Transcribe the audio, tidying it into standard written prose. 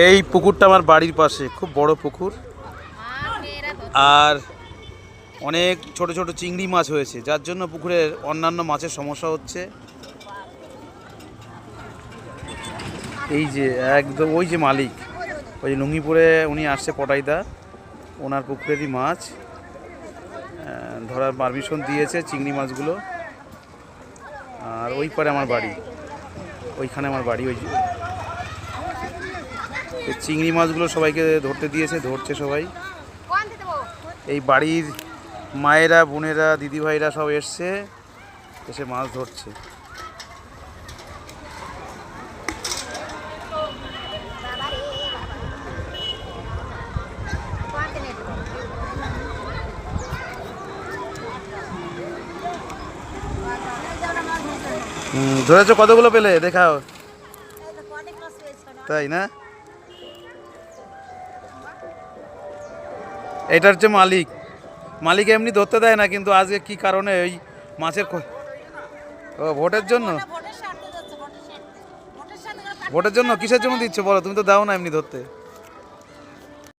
এই পুকুরটা আমার বাড়ির পাশে, খুব বড় পুকুর। আর অনেক ছোট ছোট চিংড়ি মাছ হয়েছে, যার জন্য পুকুরের অন্যান্য মাছের সমস্যা হচ্ছে। এই যে একদম ওই যে মালিক, ওই যে লুঙ্গি পরে উনি আসছে পটাইদা, ওনার পুকুরেরই মাছ ধরার পারমিশন দিয়েছে চিংড়ি মাছগুলো। আর ওই পারে আমার বাড়ি, ওইখানে আমার বাড়ি। ওই চিংড়ি মাছগুলো সবাইকে ধরতে দিয়েছে, ধরছে সবাই। এই বাড়ির মায়েরা, বোনেরা, দিদিভাইরা সব এসছে, এসে মাছ ধরছে। ধরেছো? কতগুলো পেলে দেখাও। তাই না? এটা হচ্ছে মালিক। মালিক এমনি ধরতে দেয় না, কিন্তু আজকে কি কারণে ওই মাছের ও ভোটের জন্য? ভোটের জন্য কিসের জন্য দিচ্ছে বলো? তুমি তো দাও না এমনি ধরতে।